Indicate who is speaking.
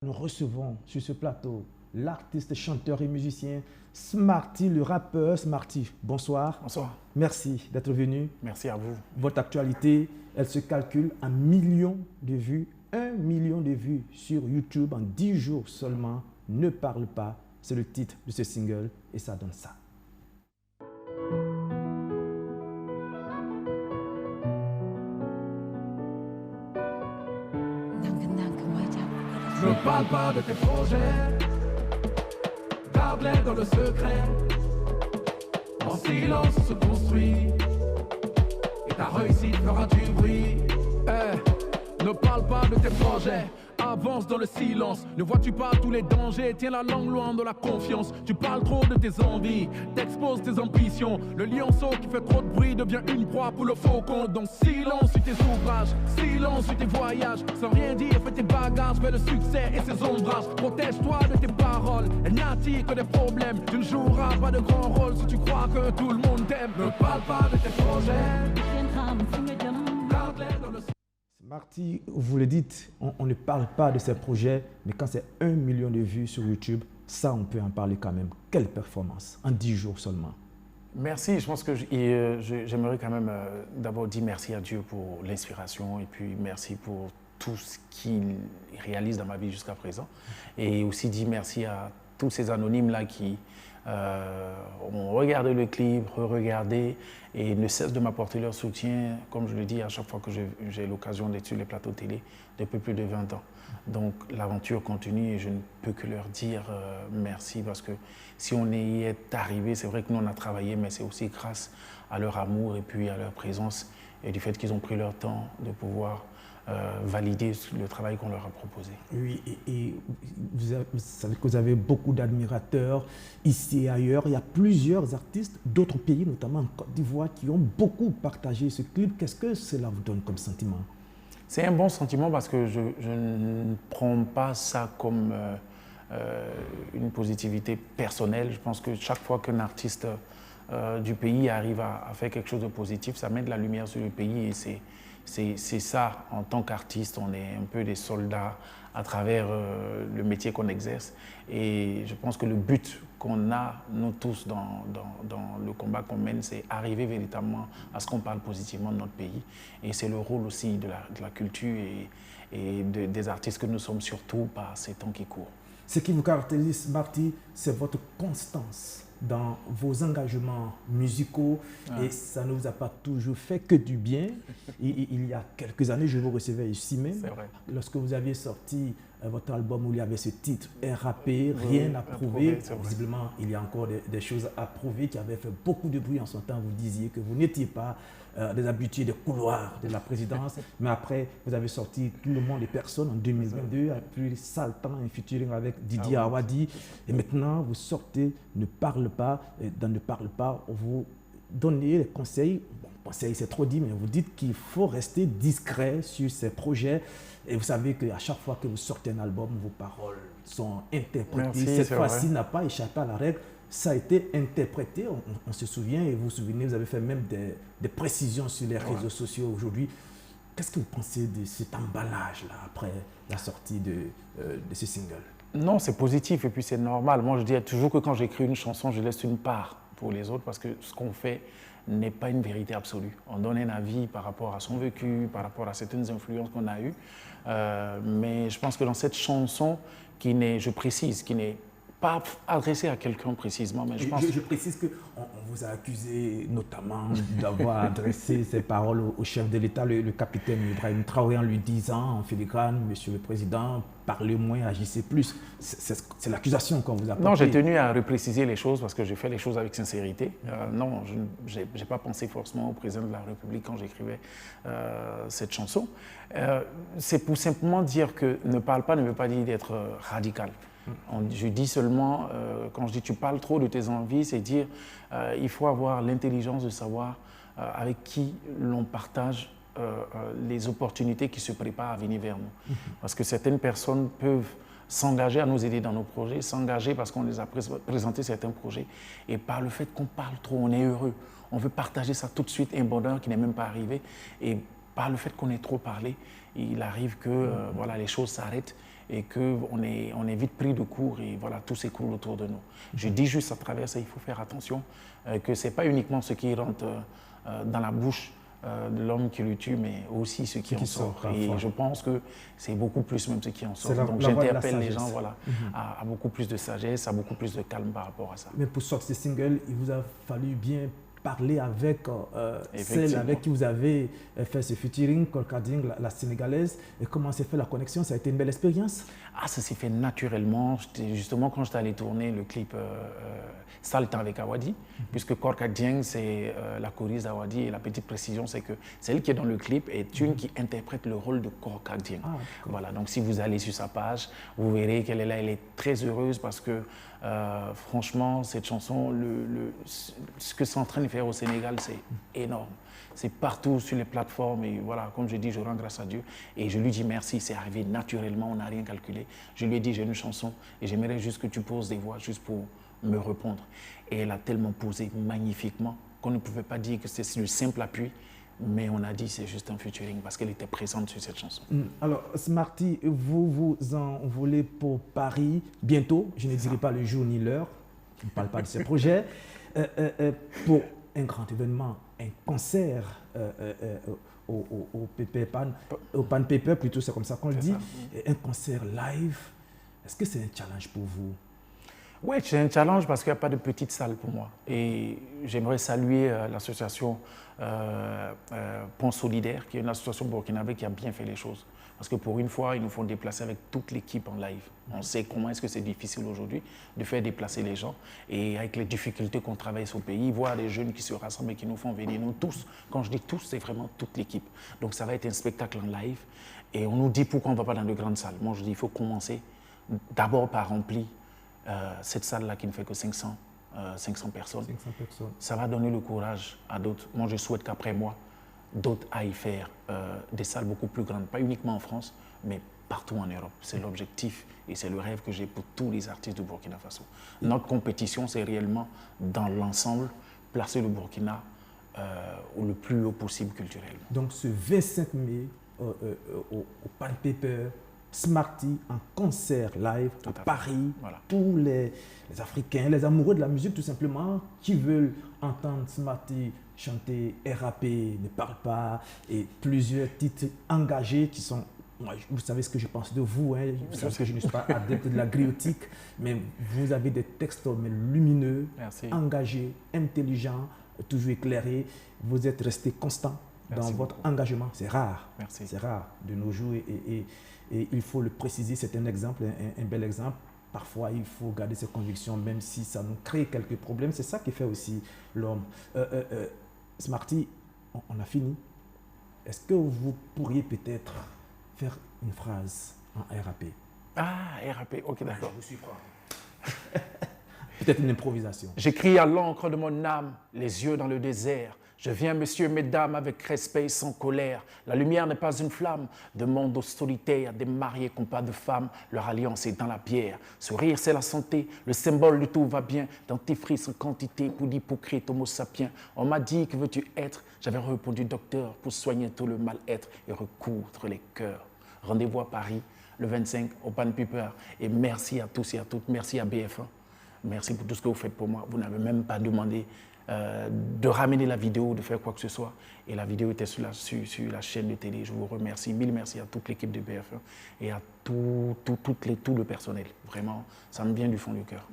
Speaker 1: Nous recevons sur ce plateau l'artiste, chanteur et musicien Smarty, le rappeur Smarty. Bonsoir.
Speaker 2: Bonsoir.
Speaker 1: Merci d'être venu.
Speaker 2: Merci à vous.
Speaker 1: Votre actualité, elle se calcule en millions de vues. 1 million de vues sur YouTube en 10 jours seulement. Ne parle pas, c'est le titre de ce single et ça donne ça.
Speaker 3: Ne parle pas de tes projets, garde-les dans le secret. En silence se construit, et ta réussite fera du bruit. Ne parle pas de tes projets, avance dans le silence. Ne vois-tu pas tous les dangers? Tiens la langue loin de la confiance. Tu parles trop de tes envies, t'exposes tes ambitions. Le lionceau qui fait trop de bruit devient une proie pour le faucon. Donc silence sur tes ouvrages, silence sur tes voyages. Sans rien dire, fais tes bagages vers le succès et ses ombrages. Protège-toi de tes paroles, elles n'attirent que des problèmes. Tu ne joueras pas de grand rôle si tu crois que tout le monde t'aime. Ne parle pas de tes projets, garde-les dans le
Speaker 1: Smarty, vous le dites, on ne parle pas de ces projets, mais quand c'est 1 million de vues sur YouTube, ça, on peut en parler quand même. Quelle performance, en 10 jours seulement.
Speaker 2: Merci. Je pense que j'aimerais quand même d'abord dire merci à Dieu pour l'inspiration et puis merci pour tout ce qu'il réalise dans ma vie jusqu'à présent. Et aussi dire merci à tous ces anonymes-là qui ont regardé le clip, re-regardé et ne cessent de m'apporter leur soutien, comme je le dis à chaque fois que j'ai l'occasion d'être sur les plateaux télé depuis plus de 20 ans. Donc l'aventure continue et je ne peux que leur dire merci parce que si on y est arrivé, c'est vrai que nous on a travaillé, mais c'est aussi grâce à leur amour et puis à leur présence et du fait qu'ils ont pris leur temps de pouvoir valider le travail qu'on leur a proposé.
Speaker 1: Oui, et vous savez que vous avez beaucoup d'admirateurs ici et ailleurs. Il y a plusieurs artistes d'autres pays, notamment en Côte d'Ivoire, qui ont beaucoup partagé ce clip. Qu'est-ce que cela vous donne comme sentiment?
Speaker 2: C'est un bon sentiment parce que je ne prends pas ça comme une positivité personnelle. Je pense que chaque fois qu'un artiste du pays arrive à faire quelque chose de positif, ça met de la lumière sur le pays et c'est ça, en tant qu'artiste, on est un peu des soldats à travers le métier qu'on exerce. Et je pense que le but qu'on a, nous tous, dans le combat qu'on mène, c'est arriver véritablement à ce qu'on parle positivement de notre pays. Et c'est le rôle aussi de la culture et des artistes que nous sommes, surtout par ces temps qui courent.
Speaker 1: Ce qui vous caractérise, Smarty, c'est votre constance dans vos engagements musicaux et ça ne vous a pas toujours fait que du bien. Il y a quelques années, je vous recevais ici même, lorsque vous aviez sorti votre album où il y avait ce titre « RAP », rien à prouver. Visiblement, il y a encore des choses à prouver qui avaient fait beaucoup de bruit en son temps. Vous disiez que vous n'étiez pas des habitués des couloirs de la présidence, mais après, vous avez sorti Tout le monde des personnes en 2022, puis Saltan, un featuring avec Didier Awadi, et maintenant vous sortez Ne parle pas, et dans Ne parle pas, vous donnez les conseils, bon, conseils c'est trop dit, mais vous dites qu'il faut rester discret sur ces projets, et vous savez qu'à chaque fois que vous sortez un album, vos paroles sont interprétées. Cette fois-ci n'a pas échappé à la règle. Ça a été interprété, on se souvient, et vous vous souvenez, vous avez fait même des précisions sur les réseaux sociaux aujourd'hui. Qu'est-ce que vous pensez de cet emballage-là après la sortie de ce single?
Speaker 2: Non, c'est positif et puis c'est normal. Moi, je dis toujours que quand j'écris une chanson, je laisse une part pour les autres parce que ce qu'on fait n'est pas une vérité absolue. On donne un avis par rapport à son vécu, par rapport à certaines influences qu'on a eues. Mais je pense que dans cette chanson, je précise, qui n'est pas adressé à quelqu'un précisément, mais
Speaker 1: je précise qu'on vous a accusé notamment d'avoir adressé ces paroles au chef de l'État, le capitaine Ibrahim Traoré, en lui disant en filigrane, Monsieur le Président, parlez moins, agissez plus. C'est l'accusation qu'on vous a portée.
Speaker 2: Non, j'ai tenu à repréciser les choses parce que j'ai fait les choses avec sincérité. Non, je n'ai pas pensé forcément au président de la République quand j'écrivais cette chanson. C'est pour simplement dire que ne parle pas ne veut pas dire d'être radical. Je dis seulement, quand je dis tu parles trop de tes envies, c'est dire il faut avoir l'intelligence de savoir avec qui l'on partage les opportunités qui se préparent à venir vers nous. Parce que certaines personnes peuvent s'engager à nous aider dans nos projets, s'engager parce qu'on les a présenté certains projets. Et par le fait qu'on parle trop, on est heureux. On veut partager ça tout de suite, un bonheur qui n'est même pas arrivé. Et par le fait qu'on ait trop parlé, il arrive que voilà, les choses s'arrêtent et qu'on est vite pris de court et voilà, tout s'écroule autour de nous. Je dis juste à travers ça, il faut faire attention que ce n'est pas uniquement ce qui rentre dans la bouche de l'homme qui le tue, mais aussi ce qui en sort. Et je pense que c'est beaucoup plus même ce qui en sort. Donc j'interpelle les gens voilà, à beaucoup plus de sagesse, à beaucoup plus de calme par rapport à ça.
Speaker 1: Mais pour sortir ce single, il vous a fallu bien parler avec celle avec qui vous avez fait ce featuring, Korkading, la sénégalaise. Et comment s'est fait la connexion? Ça a été une belle expérience?
Speaker 2: Ah, ça s'est fait naturellement. Justement, quand j'étais allé tourner le clip Salta avec Awadi, puisque Korkading, c'est la choriste d'Awadi. Et la petite précision, c'est que celle qui est dans le clip est une qui interprète le rôle de Korkading. Voilà, donc si vous allez sur sa page, vous verrez qu'elle est là. Elle est très heureuse parce que franchement, cette chanson, ce que c'est en train de faire au Sénégal, c'est énorme. C'est partout sur les plateformes et voilà, comme je dis, je rends grâce à Dieu et je lui dis merci, c'est arrivé naturellement, on n'a rien calculé. Je lui ai dit, j'ai une chanson et j'aimerais juste que tu poses des voix juste pour me répondre. Et elle a tellement posé magnifiquement qu'on ne pouvait pas dire que c'est le simple appui, mais on a dit c'est juste un featuring parce qu'elle était présente sur cette chanson.
Speaker 1: Alors, Smarty, vous en voulez pour Paris bientôt, je ne dirai pas le jour ni l'heure, on ne parle pas de ce projet, pour un grand événement, un concert au Pan Paper, plutôt c'est comme ça qu'on le dit, un concert live. Est-ce que c'est un challenge pour vous?
Speaker 2: Oui, c'est un challenge parce qu'il n'y a pas de petite salle pour moi. Et j'aimerais saluer l'association Pont Solidaire, qui est une association burkinabé qui a bien fait les choses. Parce que pour une fois, ils nous font déplacer avec toute l'équipe en live. On sait comment est-ce que c'est difficile aujourd'hui de faire déplacer les gens. Et avec les difficultés qu'on traverse au pays, voir des jeunes qui se rassemblent et qui nous font venir, nous tous. Quand je dis tous, c'est vraiment toute l'équipe. Donc ça va être un spectacle en live. Et on nous dit pourquoi on ne va pas dans de grandes salles. Moi, je dis il faut commencer d'abord par remplir cette salle-là qui ne fait que 500 personnes.
Speaker 1: 500 personnes.
Speaker 2: Ça va donner le courage à d'autres. Moi, je souhaite qu'après moi, d'autres aillent faire des salles beaucoup plus grandes, pas uniquement en France, mais partout en Europe. C'est l'objectif et c'est le rêve que j'ai pour tous les artistes du Burkina Faso. Notre compétition, c'est réellement, dans l'ensemble, placer le Burkina le plus haut possible culturellement.
Speaker 1: Donc, ce 25 mai, au Pan Paper, Smarty en concert live à Paris, voilà. Tous les Africains, les amoureux de la musique tout simplement, qui veulent entendre Smarty chanter, rapper, ne parle pas, et plusieurs titres engagés qui sont, moi, vous savez ce que je pense de vous, hein, vous savez que je ne suis pas adepte de la griotique, mais vous avez des textes lumineux, engagés, intelligents, toujours éclairés, vous êtes resté constant dans votre engagement, c'est rare, c'est rare de nos jours et il faut le préciser, c'est un exemple, un bel exemple. Parfois, il faut garder ses convictions, même si ça nous crée quelques problèmes. C'est ça qui fait aussi l'homme. Smarty, on a fini. Est-ce que vous pourriez peut-être faire une phrase en RAP?
Speaker 2: Ah, RAP, ok, d'accord.
Speaker 1: Je vous suis prêt. Peut-être une improvisation.
Speaker 2: J'écris à l'encre de mon âme, les yeux dans le désert. Je viens, messieurs, mesdames, avec respect et sans colère. La lumière n'est pas une flamme de monde aux solitaires, des mariés qui n'ont pas de femmes. Leur alliance est dans la bière. Sourire, c'est la santé. Le symbole de tout va bien. Dentifrice en quantité pour l'hypocrite homo sapiens. On m'a dit, que veux-tu être? J'avais répondu, docteur, pour soigner tout le mal-être et recoudre les cœurs. Rendez-vous à Paris, le 25, au Pan Paper. Et merci à tous et à toutes. Merci à BF1. Merci pour tout ce que vous faites pour moi. Vous n'avez même pas demandé de ramener la vidéo, de faire quoi que ce soit. Et la vidéo était sur la chaîne de télé. Je vous remercie. Mille merci à toute l'équipe de BF1 et à tout le personnel. Vraiment, ça me vient du fond du cœur.